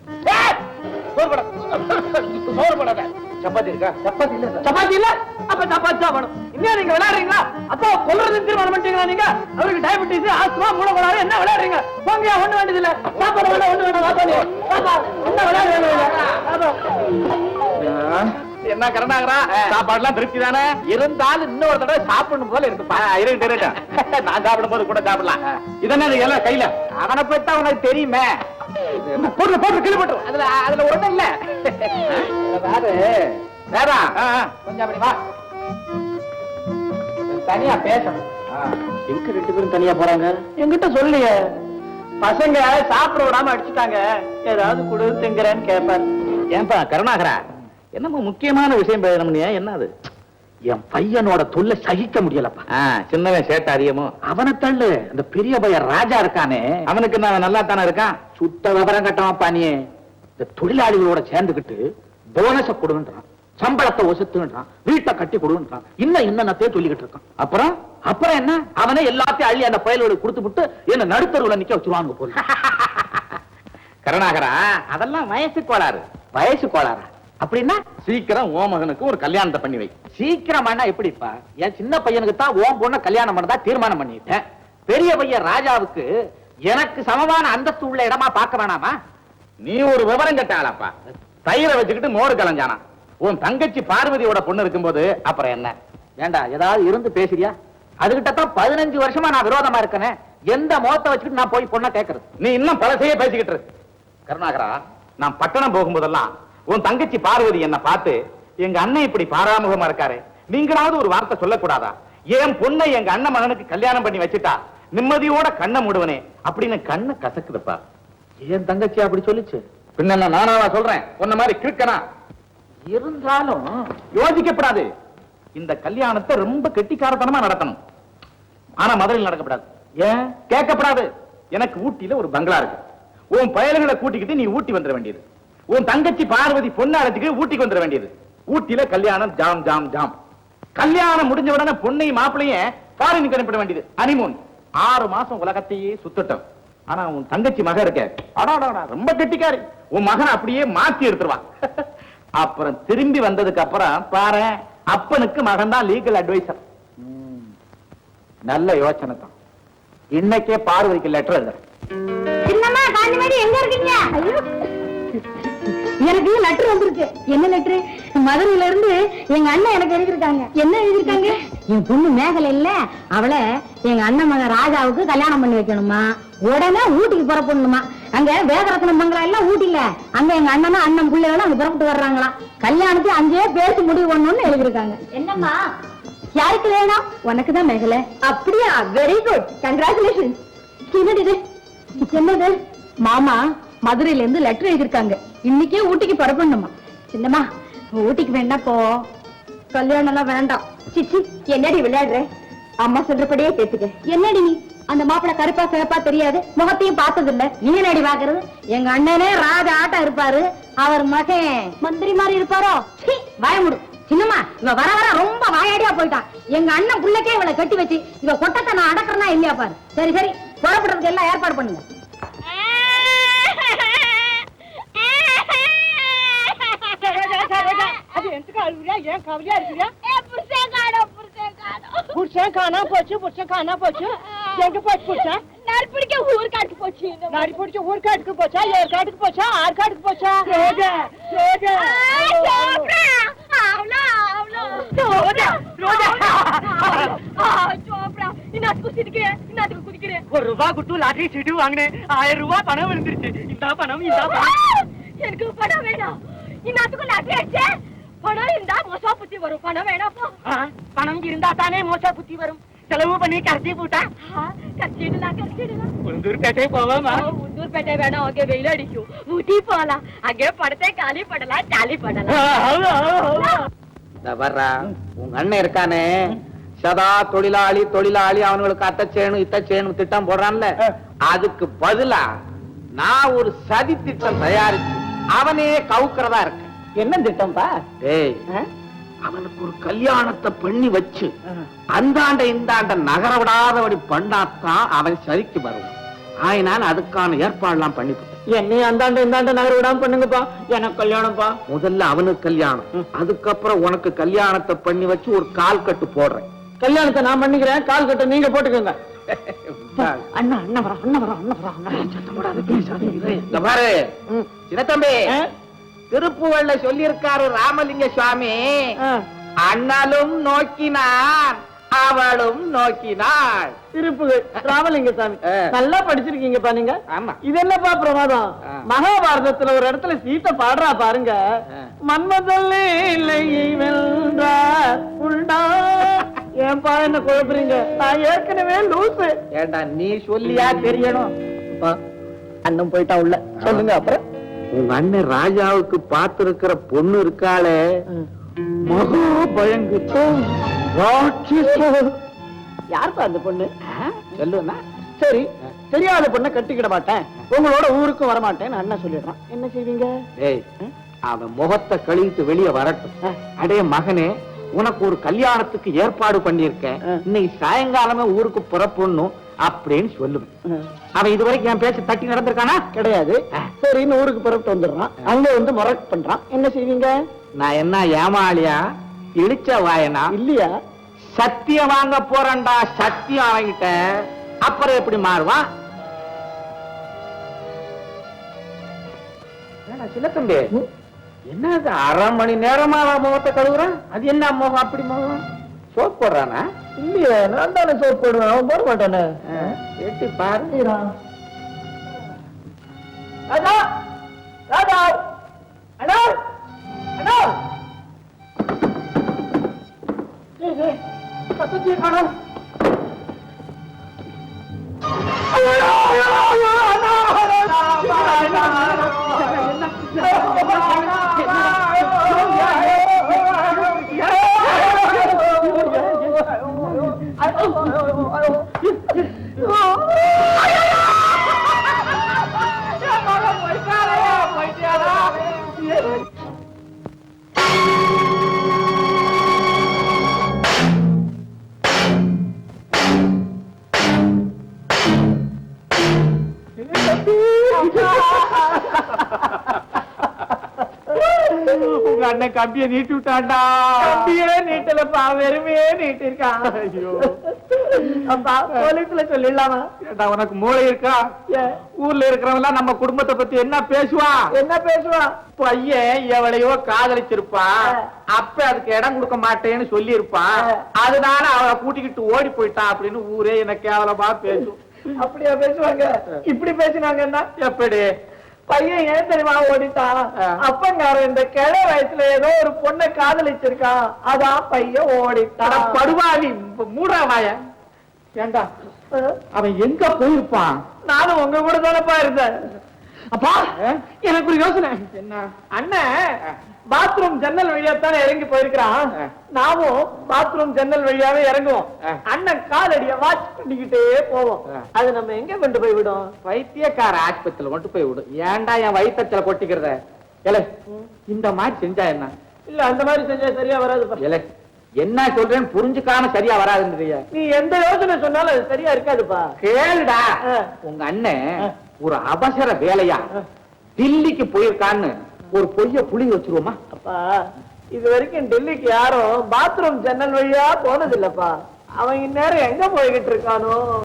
சோறு போடாத. சப்பாத்தி இருக்கா? சப்பாத்தி இல்ல, சப்பாத்தி இல்ல. அப்ப சப்பாத்தி தான் வேணும். இன்னும் நீங்க விளையாடுறீங்களா? அப்பா கொல்றது தீர்மானம் பண்ணிட்டீங்களா? நீங்க அவருக்கு டயபெட்டிஸ், ஆஸ்மா, மூளை கோளாறு, என்ன விளையாடுறீங்க? போங்க, ஒண்ணு வேண்டியது இல்ல. சாப்பாடு வேண்டாம், ஒண்ணு வேண்டாம். என்ன விளையாடுறீங்க? என்ன கருணாகரா, சாப்பாடுலாம் திருப்தி தானே? இருந்தாலும் இன்னொரு தடவை சாப்பிடணும் போல இருக்குப்பா. இருக்கட்டும், நான் சாப்பிடும் போது கூட சாப்பிடலாம். இதென்ன எல்லாம் கையில? அவனை பத்தா உனக்கு தெரியுமே. போட்டு போட்டு கிளி போட்டு. அதுல ஒண்ணும் இல்ல. வேறா கொஞ்சம் அப்படி வா, தனியா பேசணும். எங்க 2 பேரும் தனியா போறாங்க? என்கிட்ட சொல்லியே. பசங்க சாப்பிட விடாம அடிச்சுட்டாங்க. ஏதாவது குடு திங்கிறேன்னு கேட்பாரு. ஏன்பா கருணாகரா, என்னமோ முக்கியமான விஷயம் பேசணும்னியா? என்னது? என் பையனோட தொல்லை சகிக்க முடியலப்பா. சின்னவன் சேட்ட அதிகமோ? அவனை தள்ளு, அந்த பெரிய பையன் ராஜா இருக்கானே, அவனுக்கு நான் நல்லா தானே இருக்கான். சுத்த விவரம் கட்டவாப்பா நீ. இந்த தொழிலாளிகளோட சேர்ந்துகிட்டு போனஸ கொடுன்றான், சம்பளத்தை ஒசுத்துன்றான், வீட்டை கட்டி கொடுன்றான், இன்னும் என்னத்தையும் சொல்லிக்கிட்டு இருக்கான். அப்புறம் அப்புறம் என்ன? அவனே எல்லாத்தையும் அள்ளி அந்த பயல்களுக்கு கொடுத்து விட்டு என்ன நடுத்தருவுல நிக்க வச்சுருவாங்க போல. கருணாகரா, அதெல்லாம் வயசு கோளாறு. வயசு கோளாறு அப்படின்னா சீக்கிரம் ஓ மகனுக்கு ஒரு கல்யாணத்தை பண்ணி வை. சீக்கிரமானா எப்படிப்பா? என் சின்ன பையனுக்கு தான் ஓம் பொண்ண கல்யாணம் பண்ணதா தீர்மானம் பண்ணிட்டேன். பெரிய பையன் ராஜாவுக்கு எனக்கு சமமான அந்தஸ்து உள்ள இடமா பார்க்க வேணாமா? நீ ஒரு விவரம் கட்டாளப்பா. தயிரை வச்சுக்கிட்டு மோரு கலஞ்சானா. உன் தங்கச்சி பார்வதியோட பொண்ணு இருக்கும்போது அப்புறம் என்ன? வேண்டா, ஏதாவது இருந்து பேசுறியா? அதுகிட்ட தான் 15 வருஷமா நான் விரோதமா இருக்கேன். எந்த முகத்தை வச்சுக்கிட்டு நான் போய் பொண்ணை கேட்கறது? நீ இன்னும் பழசையே பேசிக்கிட்டு இருக்கு. கருணாகரா, நான் பட்டணம் போகும்போதெல்லாம் உன் தங்கச்சி பார்வதி என்ன பார்த்து, எங்க அண்ணன் இப்படி பாராமுகமா இருக்காரு, நீங்களாவது ஒரு வார்த்தை சொல்லக்கூடாதா? என் பொண்ணை எங்க அண்ணன் மகனுக்கு கல்யாணம் பண்ணி வச்சுட்டா நிம்மதியோட கண்ணை மூடுவனே அப்படின்னு கண்ணை கசக்குதுப்பா. என் தங்கச்சி அப்படி சொல்லிச்சு. பின்ன நானாவா சொல்றேன்? உன்ன மாதிரி கிழக்கனா இருந்தாலும் யோசிக்கப்படாது. இந்த கல்யாணத்தை ரொம்ப கெட்டிக்காரத்தனமா நடத்தணும். ஆனா மதுரையில் நடக்கப்படாது. ஏன் கேட்கப்படாது? எனக்கு ஊட்டியில ஒரு பங்களா இருக்கு. உன் பயல்களை கூட்டிக்கிட்டு நீ ஊட்டி வந்துட வேண்டியது. உன் தங்கச்சி பார்வதி பொண்ணு அழைச்சிட்டு ஊட்டிக்கு வந்துட வேண்டியது. ஊட்டியில கல்யாணம் ஜாம் ஜாம் ஜாம். கல்யாணம் முடிஞ்ச உடனே பொண்ணையும் மாப்பிளையும் ஃபாரினுக்கு அனுப்பிட வேண்டியது. ஹனிமூன். 6 மாசம் உலகத்தையே சுத்தட்டும். ஆனா உன் தங்கச்சி மகன் இருக்க, அடாடா ரொம்ப கெட்டிக்காரி. உன் மகன் அப்படியே மாத்தி எடுத்துருவா. அப்புறம் திரும்பி வந்ததுக்கு அப்புறம் பாரு, அப்பனுக்கு மகன் தான் லீகல் அட்வைசர். நல்ல யோசனை தான். இன்னைக்கே பார்வதிக்கு லெட்டர் எழுதுறேன். சின்னம்மா காந்திமேடி எங்க இருக்கீங்க? ஐயோ, எனக்கு லெட்டர் வந்திருக்கு. என்ன லெட்டர்? மதுரையில இருந்து எங்க அண்ணன் எனக்கு எழுதிருக்காங்க. என்ன எழுதிருக்காங்க? என் பொண்ணு மேகலை இல்ல, அவளை எங்க அண்ணன் மகன் ராஜாவுக்கு கல்யாணம் பண்ணி வைக்கணுமா, உடனே ஊட்டிக்கு புறப்படணுமா. அங்க வேதரத்னம் பங்களா எல்லாம் ஊட்டில, அங்க எங்க அண்ணனும் அண்ணன் பிள்ளைகளும் அங்க புறப்பட்டு வர்றாங்களாம். கல்யாணத்தை அங்கேயே பேசி முடிவு பண்ணணும்னு எழுதிருக்காங்க. என்னம்மா யாருக்கு வேணும்? உனக்கு தான் மேகலை. அப்படியா? Very good, congratulation. என்னது இது? என்னது? மாமா மதுரையில இருந்து லெட்டர் எழுதிருக்காங்க. இன்னைக்கே ஊட்டிக்கு புறப்படணுமா. சின்னம்மா ஊட்டிக்கு வேண்டாம் போ, கல்யாணம் எல்லாம் வேண்டாம். சிச்சி என்னடி விளையாடுற? அம்மா சொல்றபடியே கேட்டுக்க. என்னடி நீ? அந்த மாப்பிள்ள கருப்பா சிவப்பா தெரியாது, முகத்தையும் பார்த்தது இல்ல, நீ என்னடி பாக்குறது? எங்க அண்ணனே ராஜ ஆட்டம் இருப்பாரு, அவர் மகன் மந்திரி மாதிரி இருப்பாரோ? வாய முடு. சின்னம்மா இவ வர வர ரொம்ப வாயாடியா போயிட்டான். எங்க அண்ணன் புள்ளைக்கே இவளை கட்டி வச்சு இவ கொட்டத்தை நான் அடக்கிறனா இல்லையா பாரு. சரி சரி, புறப்படுறதுக்கு எல்லாம் ஏற்பாடு பண்ணுங்க. ஏன் கவலையா இருக்கிறியா? புருஷன் காணா போச்சு, புருஷன் காணா போச்சு. எங்க போச்சு புருஷன்? நரி பிடிக்க ஊர்காட்டுக்கு போச்சு. நரி பிடிச்ச ஊர்காட்டுக்கு போச்சா, ஏற்காட்டுக்கு போச்சா, ஆற்காட்டுக்கு போச்சா? ஒரு ரூபா குட்டு லாட்டரி சீட்டு வாங்கினேன். 1000 ரூபாய் பணம் விழுந்துருச்சு. இந்த பணம் இந்த பணம். எனக்கு பணம் வேணும். இன்னத்துக்கு லாட்டரி அடிச்சே. பணம் இருந்தா மோசா புத்தி வரும். பணம் வேணாப்பா. பணம் இருந்தா தானே மோசா புத்தி வரும். செலவு பண்ணி கரைச்சி போட்டா கரைச்சிடலாம். உளுந்தூர்பேட்டை போவாமா? உளுந்தூர்பேட்டை வேணாம், அங்கே வெயில் அடிக்கும். ஊட்டி போலாம், அங்கே படத்தை காலி படலாம், ஜாலி படலாம். வர்றா உங்க அண்ணன் இருக்கானே, சதா தொழிலாளி தொழிலாளி, அவனுங்களுக்கு அத்தை செய்யணும் இத்த செய்யணும் திட்டம் போடுறான்ல, அதுக்கு பதிலா நான் ஒரு சதி திட்டம் தயாரிச்சு அவனே கவுக்கிறதா இருக்கேன். என்ன திட்டம்பா? டேய், அவனுக்கு ஒரு கல்யாணத்தை பண்ணி வச்சு அந்தாண்ட இந்தாண்ட நகர விடாதபடி பண்ணாத்தான் அவன் சரிக்கு வருவான். ஆயினால் அதுக்கான ஏற்பாடுலாம் பண்ணிவிட்டேன். என்னை அந்தாண்ட இந்தாண்ட நகர விடாம பண்ணுங்கப்பா, எனக்கு கல்யாணம்ப்பா. முதல்ல அவனுக்கு கல்யாணம், அதுக்கப்புறம் உனக்கு கல்யாணத்தை பண்ணி வச்சு ஒரு கால் கட்டு போடுறேன். கல்யாணத்தை நான் பண்ணிக்கிறேன், கால் கட்ட நீங்க போட்டுக்கோங்க. அண்ணா அண்ணா வரா, அண்ணா வரா, அண்ணா வரா, அண்ணா சத்தம் போடாத, பேசாதீங்க. இந்த பாரு சின்ன தம்பி, திருப்புகழ்ல சொல்லியிருக்காரு ராமலிங்க சுவாமி, அண்ணலும் நோக்கினான் அவளும் நோக்கினாள். திருப்புகழ் ராமலிங்க சாமி, நல்லா படிச்சிருக்கீங்கப்பா நீங்க. ஆமா. இது என்னப்பா பிரமாதம்? மகாபாரதத்துல ஒரு இடத்துல சீத்தை பாடுறா பாருங்க, மன்மதல் இல்லை வென்றார் உண்டா. ஏன்பா என்ன குழப்பறீங்க? நான் ஏற்கனவே லூசு. ஏண்டா நீ சொல்லியா தெரியணும்? அண்ணன் போயிட்டா உள்ள, சொல்லுங்க. அப்புறம் உங்க அண்ணன் ராஜாவுக்கு பார்த்திருக்கிற பொண்ணு இருக்காளே, மகா பயங்கர யாருப்பா அந்த பொண்ணு? சொல்லுனா சரி, தெரியாத பொண்ணை கட்டிக்கிட மாட்டேன், உங்களோட ஊருக்கும் வரமாட்டேன்னு அண்ணன் சொல்லிடுறான். என்ன செய்வீங்க? டேய், அவன் முகத்தை கழித்து வெளியே வரட்டும். அடே மகனே, உனக்கு ஒரு கல்யாணத்துக்கு ஏற்பாடு பண்ணியிருக்கேன், இன்னைக்கு சாயங்காலமே ஊருக்கு புறப்படணும் அப்படின்னு சொல்லுவேன். அவன் இதுவரைக்கும் என் பேச்ச தட்டி நடந்திருக்கானா? கிடையாது. சரி, ஊருக்கு புறப்பட்டு வந்துடுறான், அங்க வந்து முறை பண்றான். என்ன செய்வீங்க? நான் என்ன ஏமாளியா, இடிச்ச வாயனா? இல்லையா, சத்தியம் வாங்க போறேன்டா, சத்தியம் வாங்கிட்ட அப்புறம் எப்படி மாறுவான்? சின்ன தம்பி, என்ன 1/2 மணி நேரமா முகத்தை கழுவுறான்? அது என்ன முகம் அப்படி முகம்? சோப் போடுறானா? இல்லையா, நான் தானே சோப் போடுவேன், அவன் போட மாட்டானே. எட்டி பாரு. ராஜா, ராஜா, அண்ணா, அண்ணா, சத்தத்தையே காணோம். அண்ணன் கம்பியை நீட்டி விட்டான்டா. கம்பியே நீட்டலப்பா, வெறுமையே நீட்டிருக்கான். ஐயோ. அப்பா போலீஸ்ல சொல்லிடலாமா? ஏண்டா உனக்கு மூளை இருக்கா? ஊர்ல இருக்கிறவங்க நம்ம குடும்பத்தை பத்தி என்ன பேசுவான்? என்ன பேசுவான்? பையன் எவளையோ காதலிச்சிருப்பான், அப்ப அதுக்கு இடம் கொடுக்க மாட்டேன்னு சொல்லி இருப்பான், அதனால அவளை கூட்டிக்கிட்டு ஓடி போயிட்டான் அப்படின்னு ஊரே என்ன கேவலமா பேசும். அப்படியா பேசுவாங்க? இப்படி பேசினாங்கன்னா எப்படி? பையன் ஏன் தெரியுமா ஓடிட்டான்? அப்பங்காரன் இந்த கிழ வயசுல ஏதோ ஒரு பொண்ணை காதலிச்சிருக்கான், அதான் பையன் ஓடிட்டான். படுவாவி மூடா வாய. ஏண்டா அவன் எங்க போயிருப்பான்? நானும் உங்க கூட தானப்பா இருந்தேன். அப்பா எனக்கு ஒரு யோசனை. என்ன? அண்ணன் பாத்ரூம் ஜன்னல் வழியாத்தானே இறங்கி போயிருக்கிறான், நாமும் பாத்ரூம் ஜன்னல் வழியாவே இறங்குவோம். அண்ணன் காலடிய வாட்ச் பண்ணிக்கிட்டே போவோம். அது நம்ம எங்க கொண்டு போய் விடும்? வைத்தியக்கார ஆஸ்பத்திரியில கொண்டு போய் விடு. ஏன்டா என் வயிற்றத்துல கொட்டிக்கிறத? இந்த மாதிரி செஞ்சா என்ன? இல்ல அந்த மாதிரி செஞ்சா சரியா வராதுப்பா. என்ன சொல்றேன்னு புரிஞ்சுக்காம சரியா வராதுன்றிய. நீ எந்த யோசனை சொன்னாலும் அது சரியா இருக்காதுப்பா. கேளுடா, உங்க அண்ணன் ஒரு அவசர வேலையா டில்லிக்கு போயிருக்கான்னு ஒரு பொய்ய புளி வச்சிருவோமா? அப்பா இது வரைக்கும் டெல்லிக்கு யாரும் பாத்ரூம் ஜன்னல் வழியா போனது இல்லப்பா. அவன் இந்நேரம் எங்க போய்கிட்டு இருக்கானோ?